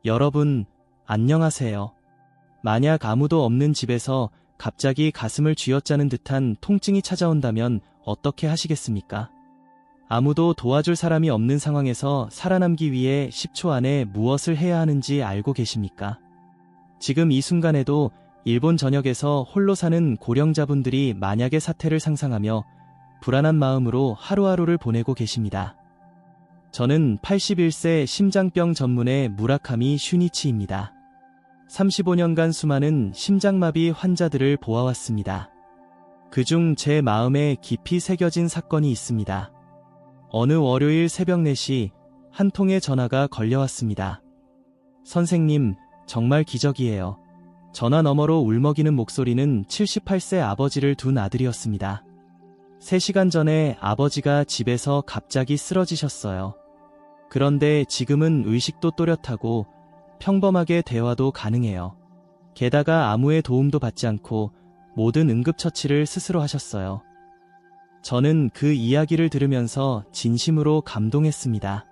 여러분, 안녕하세요. 만약 아무도 없는 집에서 갑자기 가슴을 쥐어짜는 듯한 통증이 찾아온다면 어떻게 하시겠습니까? 아무도 도와줄 사람이 없는 상황에서 살아남기 위해 10초 안에 무엇을 해야 하는지 알고 계십니까? 지금 이 순간에도 일본 전역에서 홀로 사는 고령자분들이 만약의 사태를 상상하며 불안한 마음으로 하루하루를 보내고 계십니다. 저는 81세 심장병 전문의 무라카미 슈니치입니다. 35년간 수많은 심장마비 환자들을 보아왔습니다. 그중 제 마음에 깊이 새겨진 사건이 있습니다. 어느 월요일 새벽 4시 한 통의 전화가 걸려왔습니다. 선생님, 정말 기적이에요. 전화 너머로 울먹이는 목소리는 78세 아버지를 둔 아들이었습니다. 3시간 전에 아버지가 집에서 갑자기 쓰러지셨어요. 그런데 지금은 의식도 또렷하고 평범하게 대화도 가능해요. 게다가 아무의 도움도 받지 않고 모든 응급처치를 스스로 하셨어요. 저는 그 이야기를 들으면서 진심으로 감동했습니다.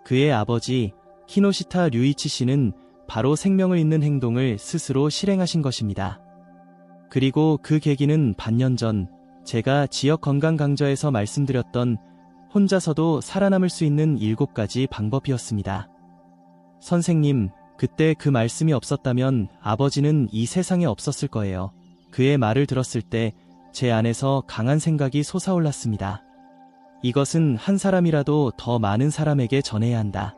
그의 아버지 키노시타 류이치 씨는 바로 생명을 잇는 행동을 스스로 실행하신 것입니다. 그리고 그 계기는 반년 전 제가 지역 건강 강좌에서 말씀드렸던 혼자서도 살아남을 수 있는 7가지 방법이었습니다. 선생님, 그때 그 말씀이 없었다면 아버지는 이 세상에 없었을 거예요. 그의 말을 들었을 때 제 안에서 강한 생각이 솟아올랐습니다. 이것은 한 사람이라도 더 많은 사람에게 전해야 한다.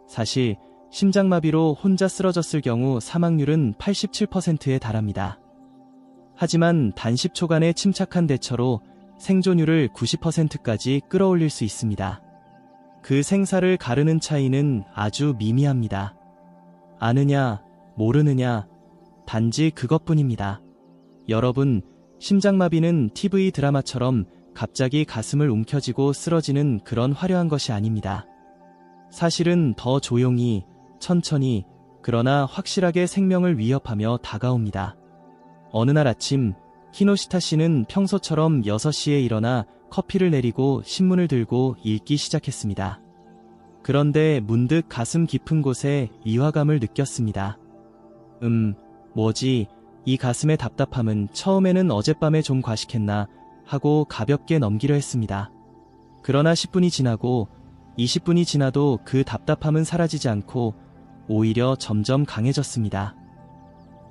사실 심장마비로 혼자 쓰러졌을 경우 사망률은 87%에 달합니다. 하지만 단 10초간의 침착한 대처로 생존율을 90%까지 끌어올릴 수 있습니다. 그 생사를 가르는 차이는 아주 미미합니다. 아느냐, 모르느냐, 단지 그것뿐입니다. 여러분, 심장마비는 TV 드라마처럼 갑자기 가슴을 움켜쥐고 쓰러지는 그런 화려한 것이 아닙니다. 사실은 더 조용히, 천천히, 그러나 확실하게 생명을 위협하며 다가옵니다. 어느 날 아침, 키노시타 씨는 평소처럼 6시에 일어나 커피를 내리고 신문을 들고 읽기 시작했습니다. 그런데 문득 가슴 깊은 곳에 위화감을 느꼈습니다. 뭐지, 이 가슴의 답답함은 처음에는 어젯밤에 좀 과식했나 하고 가볍게 넘기려 했습니다. 그러나 10분이 지나고 20분이 지나도 그 답답함은 사라지지 않고 오히려 점점 강해졌습니다.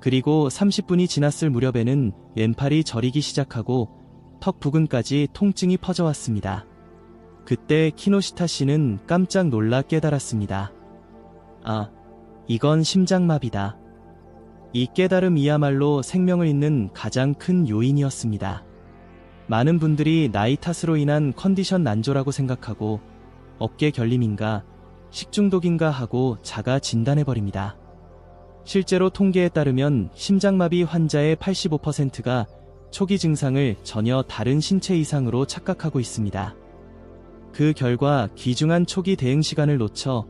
그리고 30분이 지났을 무렵에는 왼팔이 저리기 시작하고 턱 부근까지 통증이 퍼져왔습니다. 그때 키노시타 씨는 깜짝 놀라 깨달았습니다. 아, 이건 심장마비다. 이 깨달음이야말로 생명을 잇는 가장 큰 요인이었습니다. 많은 분들이 나이 탓으로 인한 컨디션 난조라고 생각하고 어깨 결림인가, 식중독인가 하고 자가 진단해버립니다. 실제로 통계에 따르면 심장마비 환자의 85%가 초기 증상을 전혀 다른 신체 이상으로 착각하고 있습니다. 그 결과 귀중한 초기 대응 시간을 놓쳐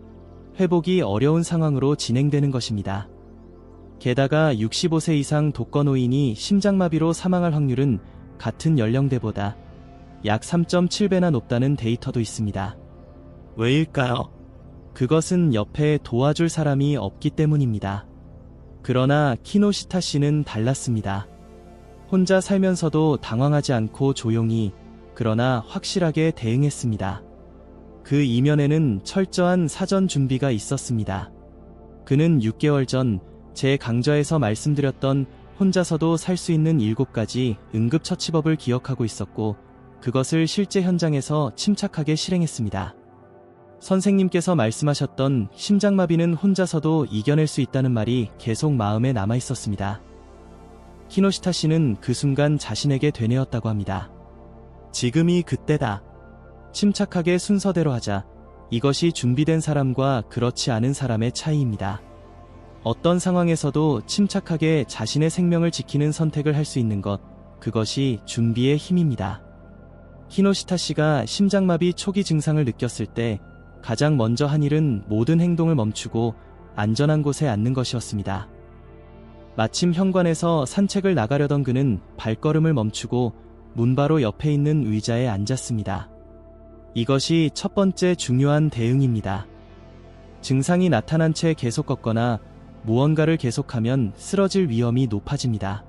회복이 어려운 상황으로 진행되는 것입니다. 게다가 65세 이상 독거노인이 심장마비로 사망할 확률은 같은 연령대보다 약 3.7배나 높다는 데이터도 있습니다. 왜일까요? 그것은 옆에 도와줄 사람이 없기 때문입니다. 그러나 키노시타 씨는 달랐습니다. 혼자 살면서도 당황하지 않고 조용히, 그러나 확실하게 대응했습니다. 그 이면에는 철저한 사전 준비가 있었습니다. 그는 6개월 전 제 강좌에서 말씀드렸던 혼자서도 살 수 있는 7가지 응급처치법을 기억하고 있었고 그것을 실제 현장에서 침착하게 실행했습니다. 선생님께서 말씀하셨던 심장마비는 혼자서도 이겨낼 수 있다는 말이 계속 마음에 남아 있었습니다. 키노시타 씨는 그 순간 자신에게 되뇌었다고 합니다. 지금이 그때다. 침착하게 순서대로 하자. 이것이 준비된 사람과 그렇지 않은 사람의 차이입니다. 어떤 상황에서도 침착하게 자신의 생명을 지키는 선택을 할 수 있는 것, 그것이 준비의 힘입니다. 키노시타 씨가 심장마비 초기 증상을 느꼈을 때 가장 먼저 한 일은 모든 행동을 멈추고 안전한 곳에 앉는 것이었습니다. 마침 현관에서 산책을 나가려던 그는 발걸음을 멈추고 문 바로 옆에 있는 의자에 앉았습니다. 이것이 첫 번째 중요한 대응입니다. 증상이 나타난 채 계속 걷거나 무언가를 계속하면 쓰러질 위험이 높아집니다.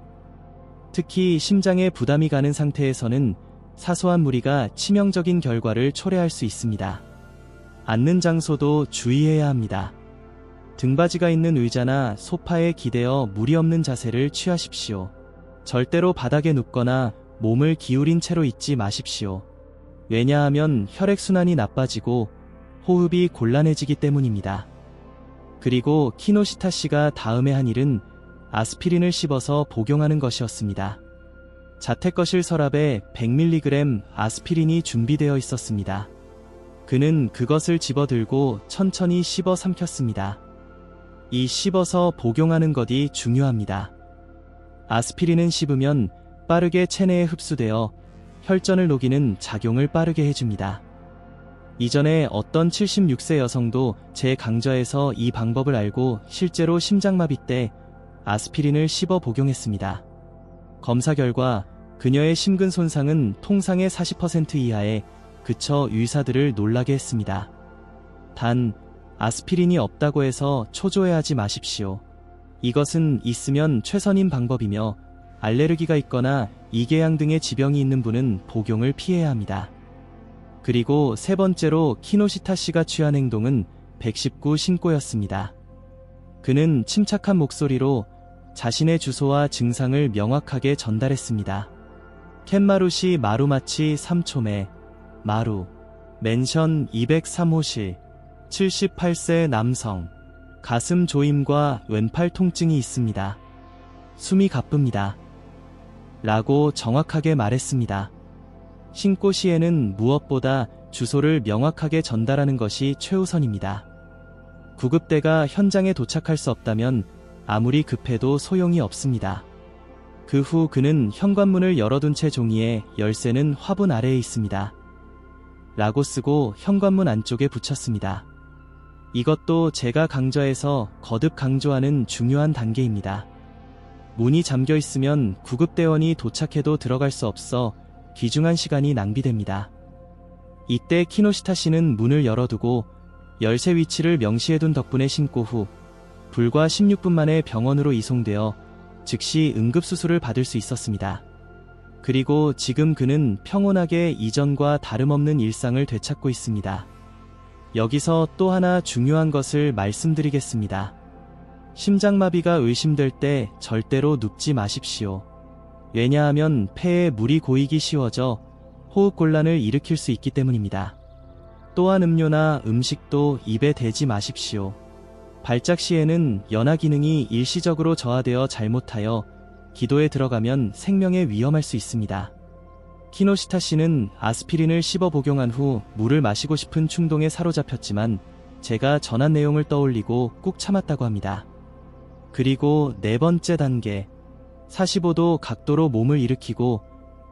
특히 심장에 부담이 가는 상태에서는 사소한 무리가 치명적인 결과를 초래할 수 있습니다. 앉는 장소도 주의해야 합니다. 등받이가 있는 의자나 소파에 기대어 무리 없는 자세를 취하십시오. 절대로 바닥에 눕거나 몸을 기울인 채로 있지 마십시오. 왜냐하면 혈액순환이 나빠지고 호흡이 곤란해지기 때문입니다. 그리고 키노시타 씨가 다음에 한 일은 아스피린을 씹어서 복용하는 것이었습니다. 자택거실 서랍에 100mg 아스피린이 준비되어 있었습니다. 그는 그것을 집어들고 천천히 씹어 삼켰습니다. 이 씹어서 복용하는 것이 중요합니다. 아스피린은 씹으면 빠르게 체내에 흡수되어 혈전을 녹이는 작용을 빠르게 해줍니다. 이전에 어떤 76세 여성도 제 강좌에서 이 방법을 알고 실제로 심장마비 때 아스피린을 씹어 복용했습니다. 검사 결과 그녀의 심근 손상은 통상의 40% 이하에 그쳐 의사들을 놀라게 했습니다. 단, 아스피린이 없다고 해서 초조해하지 마십시오. 이것은 있으면 최선인 방법이며 알레르기가 있거나 이궤양 등의 지병이 있는 분은 복용을 피해야 합니다. 그리고 세 번째로 키노시타 씨가 취한 행동은 119 신고였습니다. 그는 침착한 목소리로 자신의 주소와 증상을 명확하게 전달했습니다. 캔마루시 마루마치 3촌에 마루 맨션 203호실 78세 남성 가슴 조임과 왼팔 통증이 있습니다. 숨이 가쁩니다. 라고 정확하게 말했습니다. 신고 시에는 무엇보다 주소를 명확하게 전달하는 것이 최우선입니다. 구급대가 현장에 도착할 수 없다면 아무리 급해도 소용이 없습니다. 그 후 그는 현관문을 열어둔 채 종이에 열쇠는 화분 아래에 있습니다. 라고 쓰고 현관문 안쪽에 붙였습니다. 이것도 제가 강좌에서 거듭 강조하는 중요한 단계입니다. 문이 잠겨 있으면 구급대원이 도착해도 들어갈 수 없어 귀중한 시간이 낭비됩니다. 이때 키노시타 씨는 문을 열어두고 열쇠 위치를 명시해둔 덕분에 신고 후 불과 16분 만에 병원으로 이송되어 즉시 응급수술을 받을 수 있었습니다. 그리고 지금 그는 평온하게 이전과 다름없는 일상을 되찾고 있습니다. 여기서 또 하나 중요한 것을 말씀드리겠습니다. 심장마비가 의심될 때 절대로 눕지 마십시오. 왜냐하면 폐에 물이 고이기 쉬워져 호흡곤란을 일으킬 수 있기 때문입니다. 또한 음료나 음식도 입에 대지 마십시오. 발작 시에는 연하 기능이 일시적으로 저하되어 잘못하여 기도에 들어가면 생명에 위험할 수 있습니다. 키노시타 씨는 아스피린을 씹어 복용한 후 물을 마시고 싶은 충동에 사로잡혔지만 제가 전한 내용을 떠올리고 꾹 참았다고 합니다. 그리고 네 번째 단계, 45도 각도로 몸을 일으키고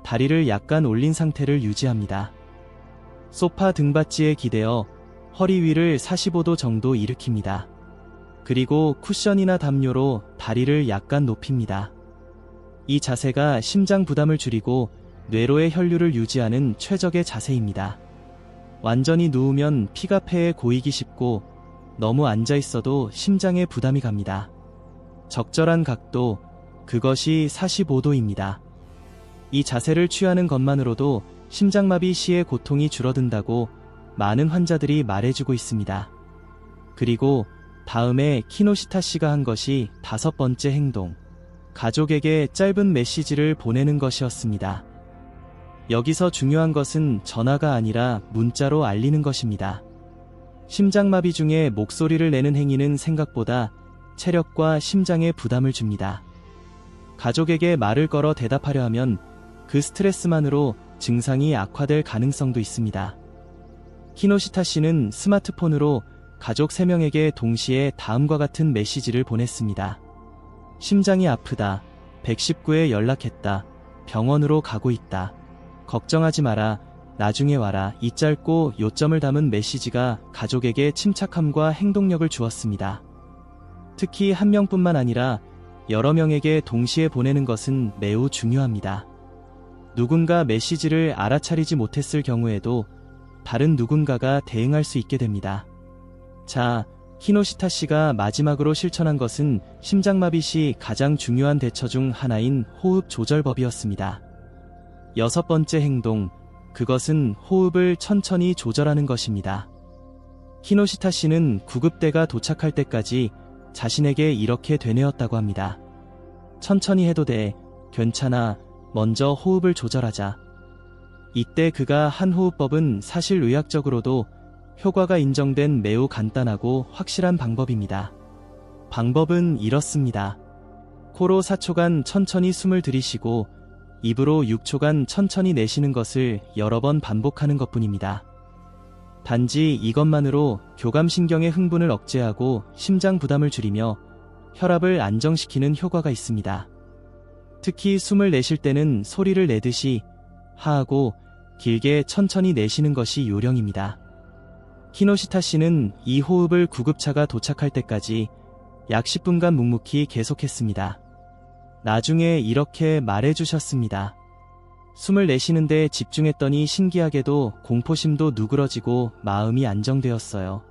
다리를 약간 올린 상태를 유지합니다. 소파 등받이에 기대어 허리 위를 45도 정도 일으킵니다. 그리고 쿠션이나 담요로 다리를 약간 높입니다. 이 자세가 심장 부담을 줄이고 뇌로의 혈류를 유지하는 최적의 자세입니다. 완전히 누우면 피가 폐에 고이기 쉽고 너무 앉아 있어도 심장에 부담이 갑니다. 적절한 각도, 그것이 45도입니다. 이 자세를 취하는 것만으로도 심장마비 시의 고통이 줄어든다고 많은 환자들이 말해주고 있습니다. 그리고 다음에 키노시타 씨가 한 것이 다섯 번째 행동, 가족에게 짧은 메시지를 보내는 것이었습니다. 여기서 중요한 것은 전화가 아니라 문자로 알리는 것입니다. 심장마비 중에 목소리를 내는 행위는 생각보다 체력과 심장에 부담을 줍니다. 가족에게 말을 걸어 대답하려 하면 그 스트레스만으로 증상이 악화될 가능성도 있습니다. 키노시타 씨는 스마트폰으로 가족 3명에게 동시에 다음과 같은 메시지를 보냈습니다. 심장이 아프다. 119에 연락했다. 병원으로 가고 있다. 걱정하지 마라. 나중에 와라. 이 짧고 요점을 담은 메시지가 가족에게 침착함과 행동력을 주었습니다. 특히 한 명뿐만 아니라 여러 명에게 동시에 보내는 것은 매우 중요합니다. 누군가 메시지를 알아차리지 못했을 경우에도 다른 누군가가 대응할 수 있게 됩니다. 자, 키노시타 씨가 마지막으로 실천한 것은 심장마비 시 가장 중요한 대처 중 하나인 호흡 조절법이었습니다. 6번째 행동, 그것은 호흡을 천천히 조절하는 것입니다. 키노시타 씨는 구급대가 도착할 때까지 자신에게 이렇게 되뇌었다고 합니다. 천천히 해도 돼, 괜찮아, 먼저 호흡을 조절하자. 이때 그가 한 호흡법은 사실 의학적으로도 효과가 인정된 매우 간단하고 확실한 방법입니다. 방법은 이렇습니다. 코로 4초간 천천히 숨을 들이쉬고 입으로 6초간 천천히 내쉬는 것을 여러 번 반복하는 것뿐입니다. 단지 이것만으로 교감신경의 흥분을 억제하고 심장 부담을 줄이며 혈압을 안정시키는 효과가 있습니다. 특히 숨을 내쉴 때는 소리를 내듯이 하하고 길게 천천히 내쉬는 것이 요령입니다. 키노시타 씨는 이 호흡을 구급차가 도착할 때까지 약 10분간 묵묵히 계속했습니다. 나중에 이렇게 말해주셨습니다. 숨을 내쉬는데 집중했더니 신기하게도 공포심도 누그러지고 마음이 안정되었어요.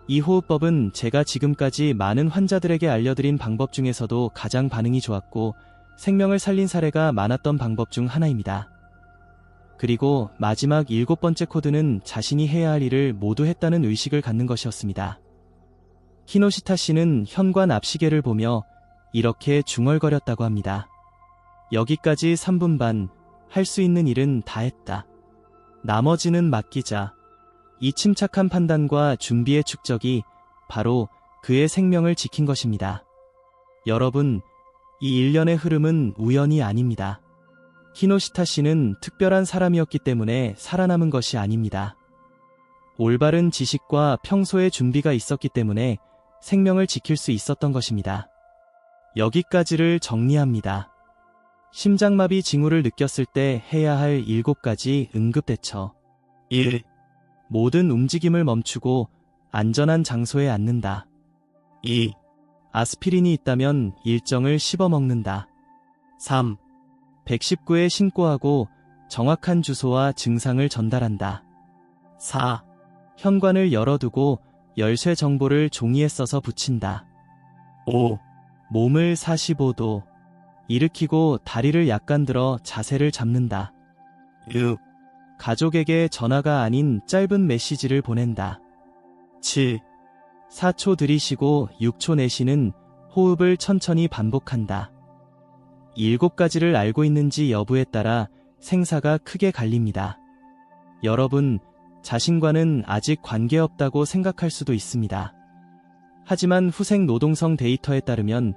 이 호흡법은 제가 지금까지 많은 환자들에게 알려드린 방법 중에서도 가장 반응이 좋았고 생명을 살린 사례가 많았던 방법 중 하나입니다. 그리고 마지막 7번째 코드는 자신이 해야 할 일을 모두 했다는 의식을 갖는 것이었습니다. 키노시타 씨는 현관 앞 시계를 보며 이렇게 중얼거렸다고 합니다. 여기까지 3분 반, 할 수 있는 일은 다 했다. 나머지는 맡기자. 이 침착한 판단과 준비의 축적이 바로 그의 생명을 지킨 것입니다. 여러분, 이 일련의 흐름은 우연이 아닙니다. 키노시타 씨는 특별한 사람이었기 때문에 살아남은 것이 아닙니다. 올바른 지식과 평소의 준비가 있었기 때문에 생명을 지킬 수 있었던 것입니다. 여기까지를 정리합니다. 심장마비 징후를 느꼈을 때 해야 할 7가지 응급대처. 1. 모든 움직임을 멈추고 안전한 장소에 앉는다. 2. 아스피린이 있다면 일정을 씹어 먹는다. 3. 119에 신고하고 정확한 주소와 증상을 전달한다. 4. 현관을 열어두고 열쇠 정보를 종이에 써서 붙인다. 5. 몸을 45도 일으키고 다리를 약간 들어 자세를 잡는다. 6. 가족에게 전화가 아닌 짧은 메시지를 보낸다. 7. 4초 들이쉬고 6초 내쉬는 호흡을 천천히 반복한다. 7가지를 알고 있는지 여부에 따라 생사가 크게 갈립니다. 여러분, 자신과는 아직 관계없다고 생각할 수도 있습니다. 하지만 후생 노동성 데이터에 따르면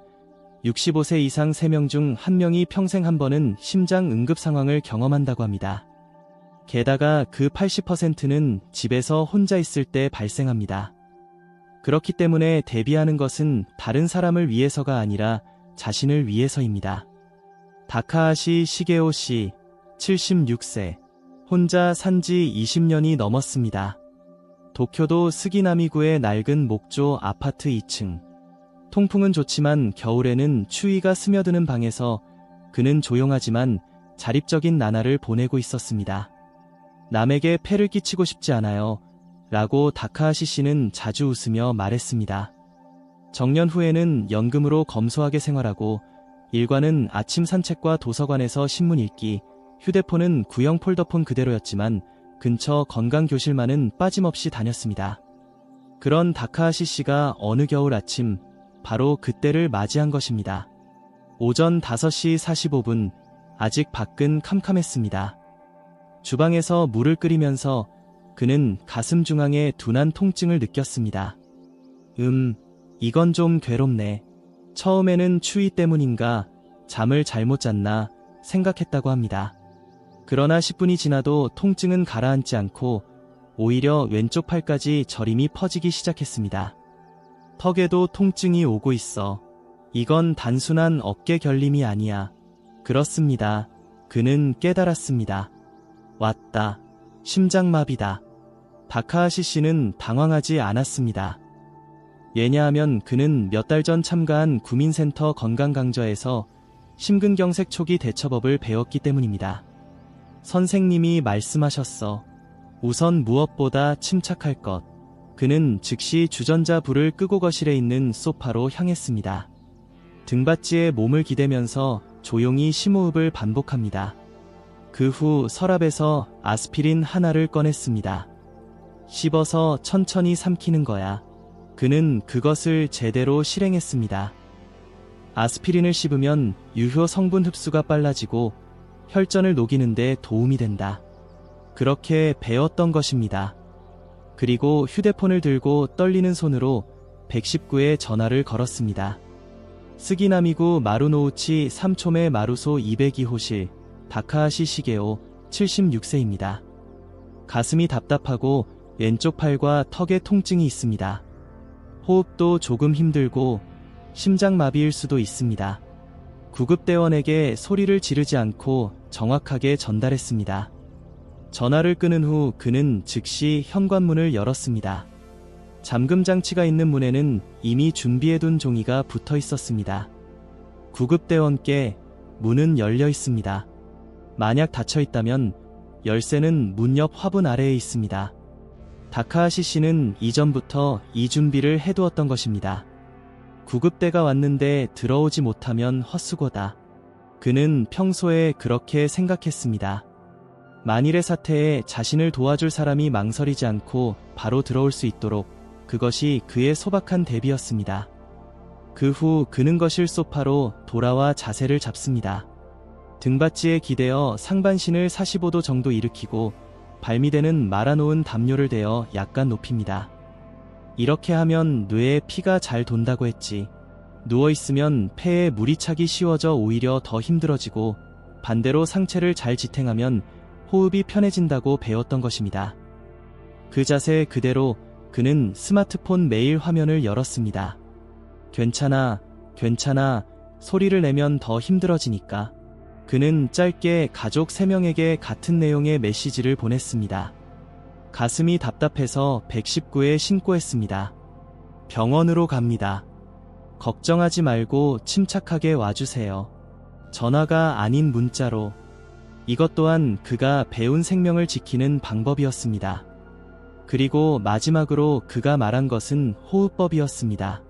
65세 이상 3명 중 1명이 평생 한 번은 심장 응급 상황을 경험한다고 합니다. 게다가 그 80%는 집에서 혼자 있을 때 발생합니다. 그렇기 때문에 대비하는 것은 다른 사람을 위해서가 아니라 자신을 위해서입니다. 다카하시 시게오 씨, 76세, 혼자 산지 20년이 넘었습니다. 도쿄도 스기나미구의 낡은 목조 아파트 2층. 통풍은 좋지만 겨울에는 추위가 스며드는 방에서 그는 조용하지만 자립적인 나날을 보내고 있었습니다. 남에게 폐를 끼치고 싶지 않아요. 라고 다카하시 씨는 자주 웃으며 말했습니다. 정년 후에는 연금으로 검소하게 생활하고 일과는 아침 산책과 도서관에서 신문 읽기, 휴대폰은 구형 폴더폰 그대로였지만 근처 건강교실만은 빠짐없이 다녔습니다. 그런 다카하시 씨가 어느 겨울 아침 바로 그때를 맞이한 것입니다. 오전 5시 45분, 아직 밖은 캄캄했습니다. 주방에서 물을 끓이면서 그는 가슴 중앙에 둔한 통증을 느꼈습니다. 이건 좀 괴롭네. 처음에는 추위 때문인가, 잠을 잘못 잤나 생각했다고 합니다. 그러나 10분이 지나도 통증은 가라앉지 않고 오히려 왼쪽 팔까지 저림이 퍼지기 시작했습니다. 턱에도 통증이 오고 있어. 이건 단순한 어깨 결림이 아니야. 그렇습니다. 그는 깨달았습니다. 왔다. 심장마비다. 다카하시 씨는 당황하지 않았습니다. 왜냐하면 그는 몇 달 전 참가한 구민센터 건강강좌에서 심근경색 초기 대처법을 배웠기 때문입니다. 선생님이 말씀하셨어. 우선 무엇보다 침착할 것. 그는 즉시 주전자 불을 끄고 거실에 있는 소파로 향했습니다. 등받이에 몸을 기대면서 조용히 심호흡을 반복합니다. 그 후 서랍에서 아스피린 하나를 꺼냈습니다. 씹어서 천천히 삼키는 거야. 그는 그것을 제대로 실행했습니다. 아스피린을 씹으면 유효 성분 흡수가 빨라지고 혈전을 녹이는데 도움이 된다. 그렇게 배웠던 것입니다. 그리고 휴대폰을 들고 떨리는 손으로 119에 전화를 걸었습니다. 스기나미구 마루노우치 3촌의 마루소 202호실 다카하시 시게오 76세입니다. 가슴이 답답하고 왼쪽 팔과 턱에 통증이 있습니다. 호흡도 조금 힘들고 심장마비일 수도 있습니다. 구급대원에게 소리를 지르지 않고 정확하게 전달했습니다. 전화를 끊은 후 그는 즉시 현관문을 열었습니다. 잠금 장치가 있는 문에는 이미 준비해둔 종이가 붙어 있었습니다. 구급대원께 문은 열려 있습니다. 만약 닫혀 있다면 열쇠는 문 옆 화분 아래에 있습니다. 다카하시 씨는 이전부터 이 준비를 해두었던 것입니다. 구급대가 왔는데 들어오지 못하면 헛수고다. 그는 평소에 그렇게 생각했습니다. 만일의 사태에 자신을 도와줄 사람이 망설이지 않고 바로 들어올 수 있도록 그것이 그의 소박한 대비였습니다. 그 후 그는 거실 소파로 돌아와 자세를 잡습니다. 등받이에 기대어 상반신을 45도 정도 일으키고 발밑에는 말아놓은 담요를 대어 약간 높입니다. 이렇게 하면 뇌에 피가 잘 돈다고 했지. 누워있으면 폐에 물이 차기 쉬워져 오히려 더 힘들어지고 반대로 상체를 잘 지탱하면 호흡이 편해진다고 배웠던 것입니다. 그 자세 그대로 그는 스마트폰 메일 화면을 열었습니다. 괜찮아, 괜찮아 소리를 내면 더 힘들어지니까. 그는 짧게 가족 3명에게 같은 내용의 메시지를 보냈습니다. 가슴이 답답해서 119에 신고했습니다. 병원으로 갑니다. 걱정하지 말고 침착하게 와주세요. 전화가 아닌 문자로. 이것 또한 그가 배운 생명을 지키는 방법이었습니다. 그리고 마지막으로 그가 말한 것은 호흡법이었습니다.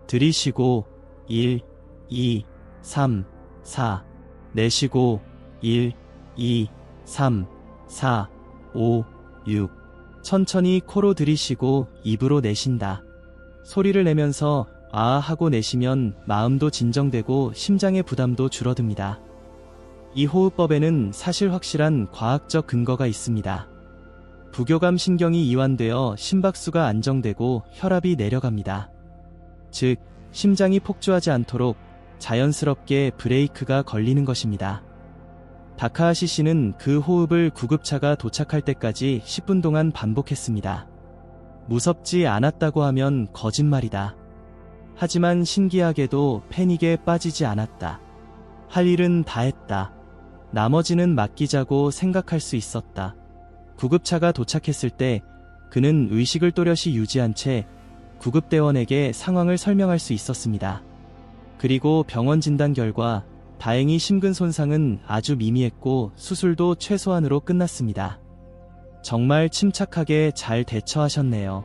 들이쉬고 1, 2, 3, 4 내쉬고 1, 2, 3, 4, 5, 6 천천히 코로 들이쉬고 입으로 내쉰다. 소리를 내면서 아 하고 내쉬면 마음도 진정되고 심장의 부담도 줄어듭니다. 이 호흡법에는 사실 확실한 과학적 근거가 있습니다. 부교감 신경이 이완되어 심박수가 안정되고 혈압이 내려갑니다. 즉, 심장이 폭주하지 않도록 자연스럽게 브레이크가 걸리는 것입니다. 다카하시 씨는 그 호흡을 구급차가 도착할 때까지 10분 동안 반복했습니다. 무섭지 않았다고 하면 거짓말이다. 하지만 신기하게도 패닉에 빠지지 않았다. 할 일은 다 했다. 나머지는 맡기자고 생각할 수 있었다. 구급차가 도착했을 때 그는 의식을 또렷이 유지한 채 구급대원에게 상황을 설명할 수 있었습니다. 그리고 병원 진단 결과 다행히 심근 손상은 아주 미미했고 수술도 최소한으로 끝났습니다. 정말 침착하게 잘 대처하셨네요.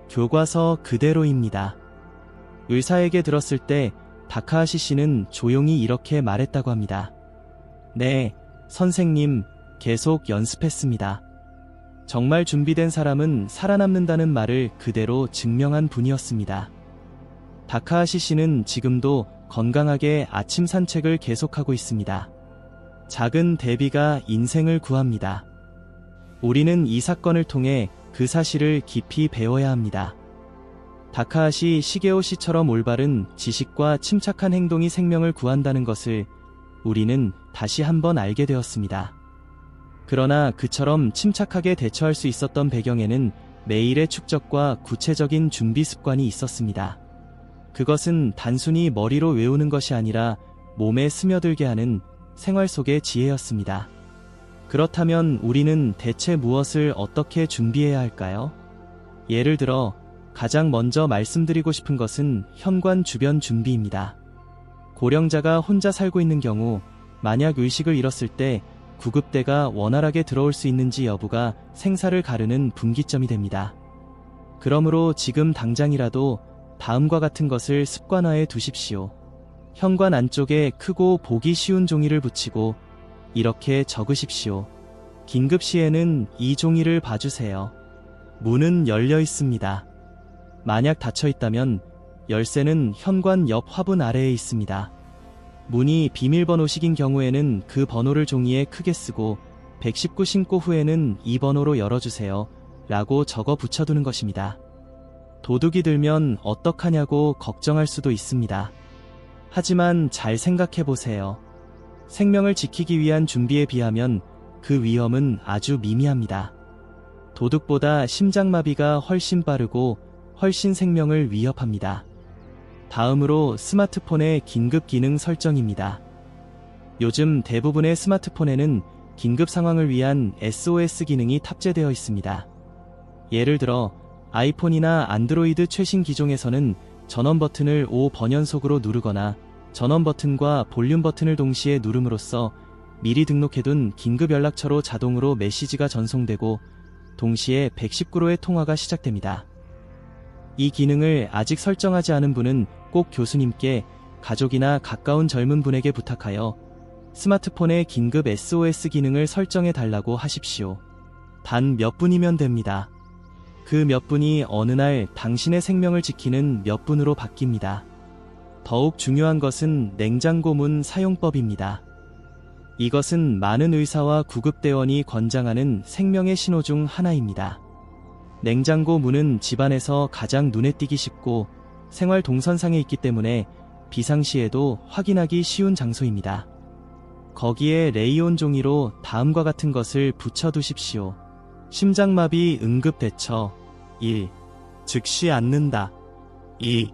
교과서 그대로입니다. 의사에게 들었을 때 다카하시 씨는 조용히 이렇게 말했다고 합니다. 네, 선생님, 계속 연습했습니다. 정말 준비된 사람은 살아남는다는 말을 그대로 증명한 분이었습니다. 다카하시 씨는 지금도 건강하게 아침 산책을 계속하고 있습니다. 작은 대비가 인생을 구합니다. 우리는 이 사건을 통해 그 사실을 깊이 배워야 합니다. 다카하시 시게오 씨처럼 올바른 지식과 침착한 행동이 생명을 구한다는 것을 우리는 다시 한번 알게 되었습니다. 그러나 그처럼 침착하게 대처할 수 있었던 배경에는 매일의 축적과 구체적인 준비 습관이 있었습니다. 그것은 단순히 머리로 외우는 것이 아니라 몸에 스며들게 하는 생활 속의 지혜였습니다. 그렇다면 우리는 대체 무엇을 어떻게 준비해야 할까요? 예를 들어 가장 먼저 말씀드리고 싶은 것은 현관 주변 준비입니다. 고령자가 혼자 살고 있는 경우 만약 의식을 잃었을 때 구급대가 원활하게 들어올 수 있는지 여부가 생사를 가르는 분기점이 됩니다. 그러므로 지금 당장이라도 다음과 같은 것을 습관화해 두십시오. 현관 안쪽에 크고 보기 쉬운 종이를 붙이고 이렇게 적으십시오. 긴급 시에는 이 종이를 봐주세요. 문은 열려 있습니다. 만약 닫혀 있다면 열쇠는 현관 옆 화분 아래에 있습니다. 문이 비밀번호식인 경우에는 그 번호를 종이에 크게 쓰고 119 신고 후에는 이 번호로 열어주세요 라고 적어 붙여두는 것입니다. 도둑이 들면 어떡하냐고 걱정할 수도 있습니다. 하지만 잘 생각해보세요. 생명을 지키기 위한 준비에 비하면 그 위험은 아주 미미합니다. 도둑보다 심장마비가 훨씬 빠르고 훨씬 생명을 위협합니다. 다음으로 스마트폰의 긴급 기능 설정입니다. 요즘 대부분의 스마트폰에는 긴급 상황을 위한 SOS 기능이 탑재되어 있습니다. 예를 들어 아이폰이나 안드로이드 최신 기종에서는 전원 버튼을 5번연속으로 누르거나 전원 버튼과 볼륨 버튼을 동시에 누름으로써 미리 등록해둔 긴급 연락처로 자동으로 메시지가 전송되고 동시에 119로의 통화가 시작됩니다. 이 기능을 아직 설정하지 않은 분은 꼭 교수님께, 가족이나 가까운 젊은 분에게 부탁하여 스마트폰의 긴급 SOS 기능을 설정해 달라고 하십시오. 단 몇 분이면 됩니다. 그 몇 분이 어느 날 당신의 생명을 지키는 몇 분으로 바뀝니다. 더욱 중요한 것은 냉장고 문 사용법입니다. 이것은 많은 의사와 구급대원이 권장하는 생명의 신호 중 하나입니다. 냉장고 문은 집안에서 가장 눈에 띄기 쉽고 생활 동선상에 있기 때문에 비상시에도 확인하기 쉬운 장소입니다. 거기에 레이온 종이로 다음과 같은 것을 붙여두십시오. 심장마비 응급대처. 1. 즉시 앉는다. 2.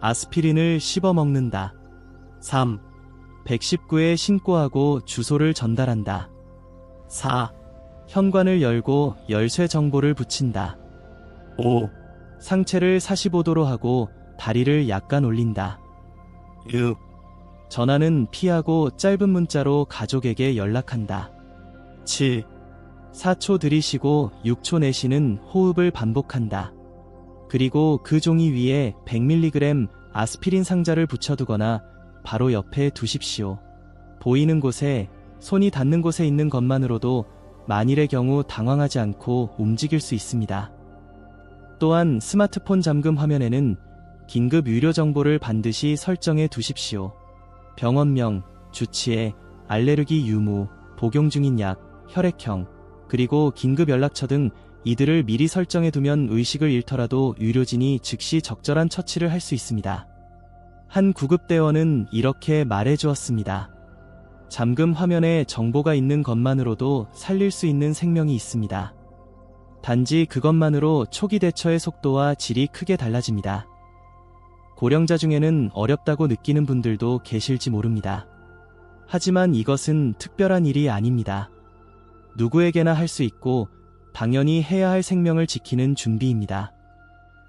아스피린을 씹어 먹는다. 3. 119에 신고하고 주소를 전달한다. 4. 현관을 열고 열쇠 정보를 붙인다. 5. 상체를 45도로 하고 다리를 약간 올린다. 6. 전화는 피하고 짧은 문자로 가족에게 연락한다. 7. 4초 들이쉬고 6초 내쉬는 호흡을 반복한다. 그리고 그 종이 위에 100mg 아스피린 상자를 붙여두거나 바로 옆에 두십시오. 보이는 곳에, 손이 닿는 곳에 있는 것만으로도 만일의 경우 당황하지 않고 움직일 수 있습니다. 또한 스마트폰 잠금 화면에는 긴급 유료 정보를 반드시 설정해 두십시오. 병원명, 주치의, 알레르기 유무, 복용 중인 약, 혈액형, 그리고 긴급 연락처 등 이들을 미리 설정해 두면 의식을 잃더라도 의료진이 즉시 적절한 처치를 할 수 있습니다. 한 구급대원은 이렇게 말해 주었습니다. 잠금 화면에 정보가 있는 것만으로도 살릴 수 있는 생명이 있습니다. 단지 그것만으로 초기 대처의 속도와 질이 크게 달라집니다. 고령자 중에는 어렵다고 느끼는 분들도 계실지 모릅니다. 하지만 이것은 특별한 일이 아닙니다. 누구에게나 할 수 있고 당연히 해야 할 생명을 지키는 준비입니다.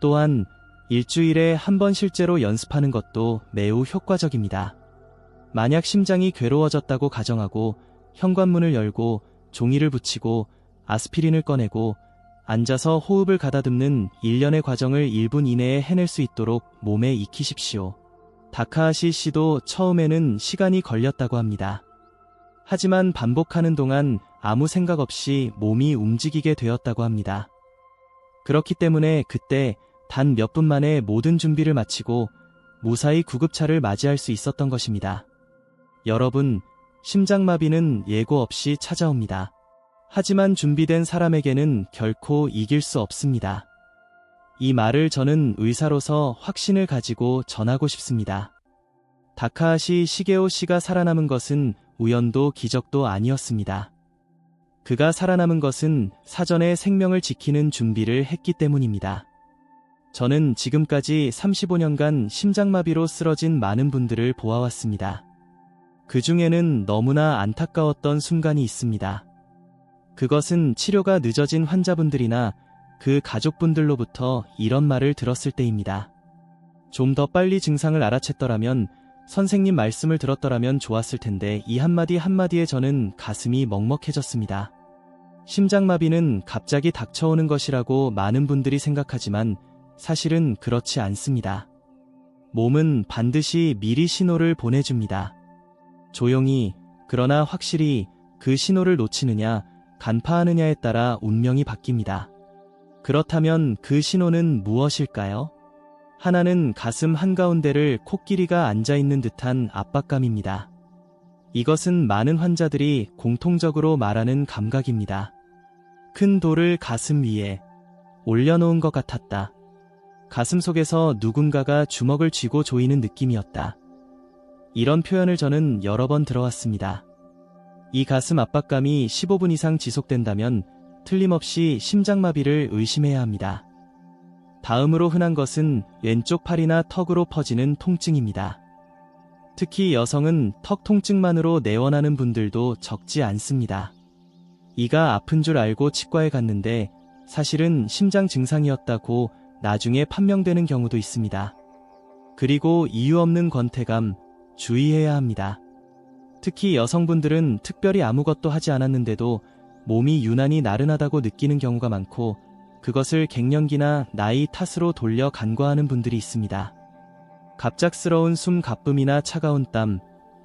또한 일주일에 한 번 실제로 연습하는 것도 매우 효과적입니다. 만약 심장이 괴로워졌다고 가정하고 현관문을 열고 종이를 붙이고 아스피린을 꺼내고 앉아서 호흡을 가다듬는 일련의 과정을 1분 이내에 해낼 수 있도록 몸에 익히십시오. 다카하시 씨도 처음에는 시간이 걸렸다고 합니다. 하지만 반복하는 동안 아무 생각 없이 몸이 움직이게 되었다고 합니다. 그렇기 때문에 그때 단 몇 분 만에 모든 준비를 마치고 무사히 구급차를 맞이할 수 있었던 것입니다. 여러분, 심장마비는 예고 없이 찾아옵니다. 하지만 준비된 사람에게는 결코 이길 수 없습니다. 이 말을 저는 의사로서 확신을 가지고 전하고 싶습니다. 다카하시 시게오 씨가 살아남은 것은 우연도 기적도 아니었습니다. 그가 살아남은 것은 사전에 생명을 지키는 준비를 했기 때문입니다. 저는 지금까지 35년간 심장마비로 쓰러진 많은 분들을 보아왔습니다. 그 중에는 너무나 안타까웠던 순간이 있습니다. 그것은 치료가 늦어진 환자분들이나 그 가족분들로부터 이런 말을 들었을 때입니다. 좀 더 빨리 증상을 알아챘더라면, 선생님 말씀을 들었더라면 좋았을 텐데 이 한마디 한마디에 저는 가슴이 먹먹해졌습니다. 심장마비는 갑자기 닥쳐오는 것이라고 많은 분들이 생각하지만 사실은 그렇지 않습니다. 몸은 반드시 미리 신호를 보내줍니다. 조용히, 그러나 확실히 그 신호를 놓치느냐, 간파하느냐에 따라 운명이 바뀝니다. 그렇다면 그 신호는 무엇일까요? 하나는 가슴 한가운데를 코끼리가 앉아있는 듯한 압박감입니다. 이것은 많은 환자들이 공통적으로 말하는 감각입니다. 큰 돌을 가슴 위에 올려놓은 것 같았다. 가슴 속에서 누군가가 주먹을 쥐고 조이는 느낌이었다. 이런 표현을 저는 여러 번 들어왔습니다. 이 가슴 압박감이 15분 이상 지속된다면 틀림없이 심장마비를 의심해야 합니다. 다음으로 흔한 것은 왼쪽 팔이나 턱으로 퍼지는 통증입니다. 특히 여성은 턱 통증만으로 내원하는 분들도 적지 않습니다. 이가 아픈 줄 알고 치과에 갔는데 사실은 심장 증상이었다고 나중에 판명되는 경우도 있습니다. 그리고 이유 없는 권태감, 주의해야 합니다. 특히 여성분들은 특별히 아무것도 하지 않았는데도 몸이 유난히 나른하다고 느끼는 경우가 많고 그것을 갱년기나 나이 탓으로 돌려 간과하는 분들이 있습니다. 갑작스러운 숨 가쁨이나 차가운 땀,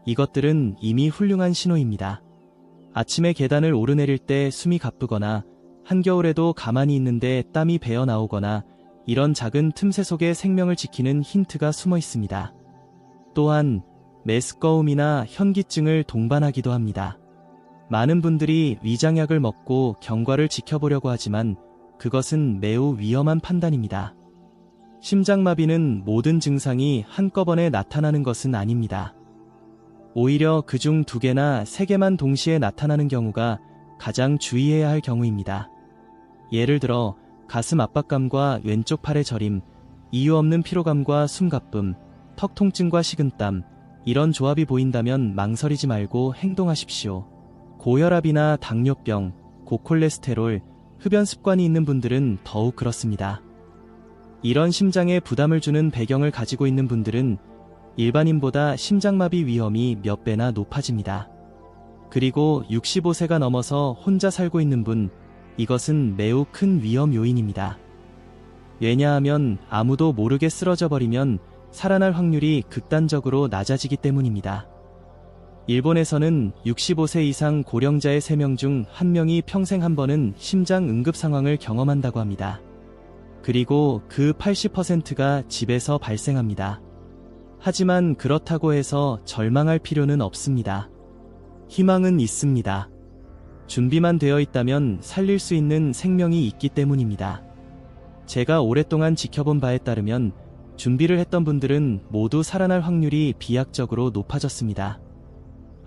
이것들은 이미 훌륭한 신호입니다. 아침에 계단을 오르내릴 때 숨이 가쁘거나 한겨울에도 가만히 있는데 땀이 배어 나오거나 이런 작은 틈새 속에 생명을 지키는 힌트가 숨어 있습니다. 또한 메스꺼움이나 현기증을 동반하기도 합니다. 많은 분들이 위장약을 먹고 경과를 지켜보려고 하지만 그것은 매우 위험한 판단입니다. 심장마비는 모든 증상이 한꺼번에 나타나는 것은 아닙니다. 오히려 그중 2개나 3개만 동시에 나타나는 경우가 가장 주의해야 할 경우입니다. 예를 들어 가슴 압박감과 왼쪽 팔의 저림, 이유 없는 피로감과 숨가쁨, 턱 통증과 식은땀, 이런 조합이 보인다면 망설이지 말고 행동하십시오. 고혈압이나 당뇨병, 고콜레스테롤, 흡연 습관이 있는 분들은 더욱 그렇습니다. 이런 심장에 부담을 주는 배경을 가지고 있는 분들은 일반인보다 심장마비 위험이 몇 배나 높아집니다. 그리고 65세가 넘어서 혼자 살고 있는 분, 이것은 매우 큰 위험 요인입니다. 왜냐하면 아무도 모르게 쓰러져 버리면 살아날 확률이 극단적으로 낮아지기 때문입니다. 일본에서는 65세 이상 고령자의 3명 중 1명이 평생 한 번은 심장 응급 상황을 경험한다고 합니다. 그리고 그 80%가 집에서 발생합니다. 하지만 그렇다고 해서 절망할 필요는 없습니다. 희망은 있습니다. 준비만 되어 있다면 살릴 수 있는 생명이 있기 때문입니다. 제가 오랫동안 지켜본 바에 따르면 준비를 했던 분들은 모두 살아날 확률이 비약적으로 높아졌습니다.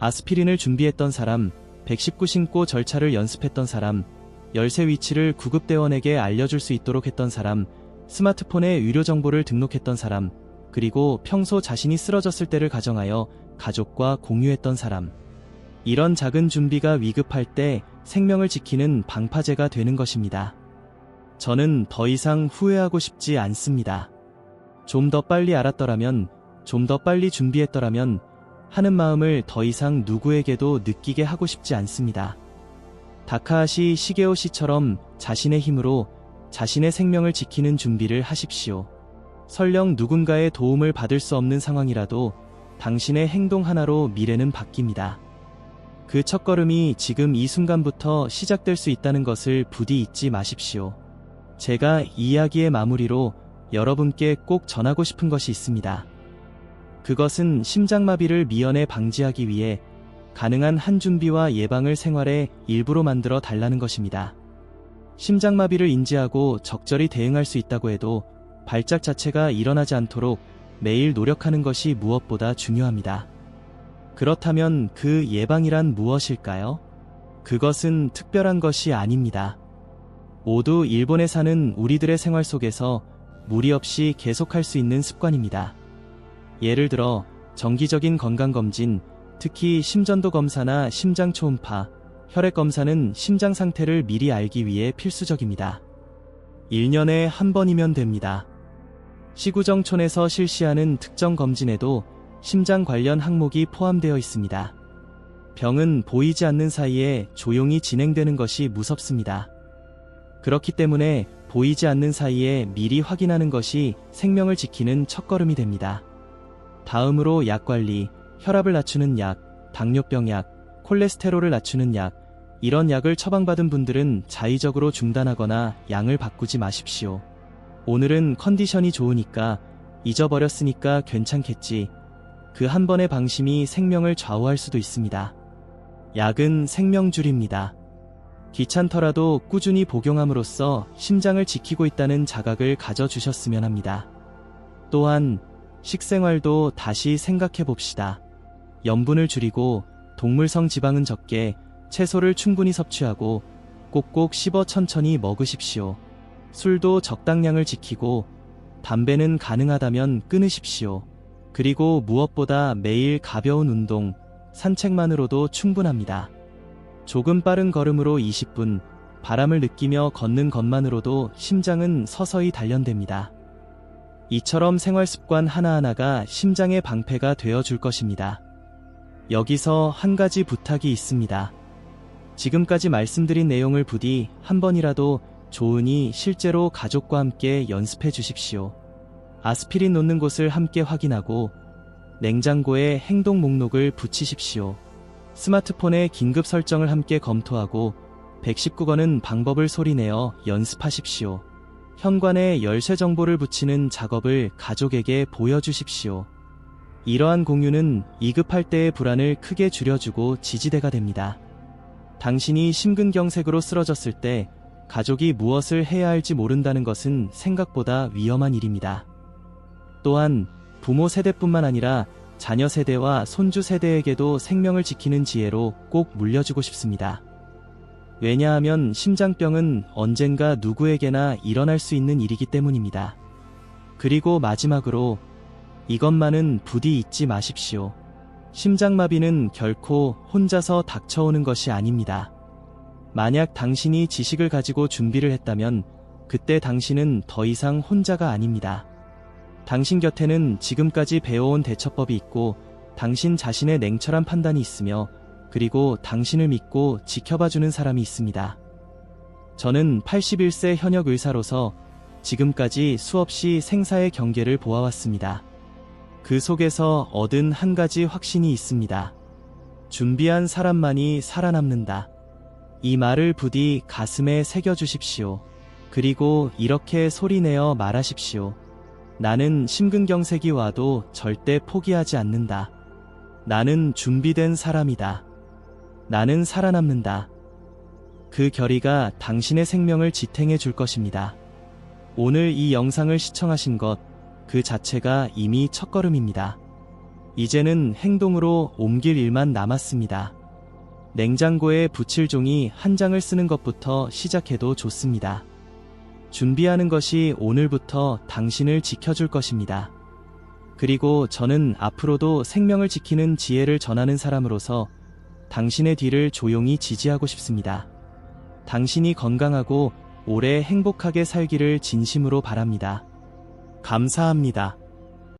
아스피린을 준비했던 사람, 119 신고 절차를 연습했던 사람, 열쇠 위치를 구급대원에게 알려줄 수 있도록 했던 사람, 스마트폰에 의료 정보를 등록했던 사람, 그리고 평소 자신이 쓰러졌을 때를 가정하여 가족과 공유했던 사람. 이런 작은 준비가 위급할 때 생명을 지키는 방파제가 되는 것입니다. 저는 더 이상 후회하고 싶지 않습니다. 좀 더 빨리 알았더라면, 좀 더 빨리 준비했더라면 하는 마음을 더 이상 누구에게도 느끼게 하고 싶지 않습니다. 다카하시 시게오 씨처럼 자신의 힘으로 자신의 생명을 지키는 준비를 하십시오. 설령 누군가의 도움을 받을 수 없는 상황이라도 당신의 행동 하나로 미래는 바뀝니다. 그 첫걸음이 지금 이 순간부터 시작될 수 있다는 것을 부디 잊지 마십시오. 제가 이 이야기의 마무리로 여러분께 꼭 전하고 싶은 것이 있습니다. 그것은 심장마비를 미연에 방지하기 위해 가능한 한 준비와 예방을 생활의 일부로 만들어 달라는 것입니다. 심장마비를 인지하고 적절히 대응할 수 있다고 해도 발작 자체가 일어나지 않도록 매일 노력하는 것이 무엇보다 중요합니다. 그렇다면 그 예방이란 무엇일까요? 그것은 특별한 것이 아닙니다. 모두 일본에 사는 우리들의 생활 속에서 무리 없이 계속할 수 있는 습관입니다. 예를 들어 정기적인 건강검진, 특히 심전도 검사나 심장 초음파, 혈액 검사는 심장 상태를 미리 알기 위해 필수적입니다. 1년에 한 번이면 됩니다. 시구정촌에서 실시하는 특정 검진에도 심장 관련 항목이 포함되어 있습니다. 병은 보이지 않는 사이에 조용히 진행되는 것이 무섭습니다. 그렇기 때문에 보이지 않는 사이에 미리 확인하는 것이 생명을 지키는 첫걸음이 됩니다. 다음으로 약관리, 혈압을 낮추는 약, 당뇨병 약, 콜레스테롤을 낮추는 약, 이런 약을 처방받은 분들은 자의적으로 중단하거나 양을 바꾸지 마십시오. 오늘은 컨디션이 좋으니까, 잊어버렸으니까 괜찮겠지. 그 한 번의 방심이 생명을 좌우할 수도 있습니다. 약은 생명줄입니다. 귀찮더라도 꾸준히 복용함으로써 심장을 지키고 있다는 자각을 가져주셨으면 합니다. 또한 식생활도 다시 생각해 봅시다. 염분을 줄이고 동물성 지방은 적게, 채소를 충분히 섭취하고 꼭꼭 씹어 천천히 먹으십시오. 술도 적당량을 지키고 담배는 가능하다면 끊으십시오. 그리고 무엇보다 매일 가벼운 운동, 산책만으로도 충분합니다. 조금 빠른 걸음으로 20분, 바람을 느끼며 걷는 것만으로도 심장은 서서히 단련됩니다. 이처럼 생활습관 하나하나가 심장의 방패가 되어줄 것입니다. 여기서 한 가지 부탁이 있습니다. 지금까지 말씀드린 내용을 부디 한 번이라도 좋으니 실제로 가족과 함께 연습해 주십시오. 아스피린 놓는 곳을 함께 확인하고 냉장고에 행동 목록을 붙이십시오. 스마트폰의 긴급 설정을 함께 검토하고 119건은 방법을 소리내어 연습하십시오. 현관에 열쇠 정보를 붙이는 작업을 가족에게 보여주십시오. 이러한 공유는 위급할 때의 불안을 크게 줄여주고 지지대가 됩니다. 당신이 심근경색으로 쓰러졌을 때 가족이 무엇을 해야 할지 모른다는 것은 생각보다 위험한 일입니다. 또한 부모 세대뿐만 아니라 자녀 세대와 손주 세대에게도 생명을 지키는 지혜로 꼭 물려주고 싶습니다. 왜냐하면 심장병은 언젠가 누구에게나 일어날 수 있는 일이기 때문입니다. 그리고 마지막으로 이것만은 부디 잊지 마십시오. 심장마비는 결코 혼자서 닥쳐오는 것이 아닙니다. 만약 당신이 지식을 가지고 준비를 했다면 그때 당신은 더 이상 혼자가 아닙니다. 당신 곁에는 지금까지 배워온 대처법이 있고 당신 자신의 냉철한 판단이 있으며 그리고 당신을 믿고 지켜봐주는 사람이 있습니다. 저는 81세 현역 의사로서 지금까지 수없이 생사의 경계를 보아왔습니다. 그 속에서 얻은 한 가지 확신이 있습니다. 준비한 사람만이 살아남는다. 이 말을 부디 가슴에 새겨주십시오. 그리고 이렇게 소리내어 말하십시오. 나는 심근경색이 와도 절대 포기하지 않는다. 나는 준비된 사람이다. 나는 살아남는다. 그 결의가 당신의 생명을 지탱해 줄 것입니다. 오늘 이 영상을 시청하신 것, 그 자체가 이미 첫걸음입니다. 이제는 행동으로 옮길 일만 남았습니다. 냉장고에 붙일 종이 한 장을 쓰는 것부터 시작해도 좋습니다. 준비하는 것이 오늘부터 당신을 지켜줄 것입니다. 그리고 저는 앞으로도 생명을 지키는 지혜를 전하는 사람으로서 당신의 뒤를 조용히 지지하고 싶습니다. 당신이 건강하고 오래 행복하게 살기를 진심으로 바랍니다. 감사합니다.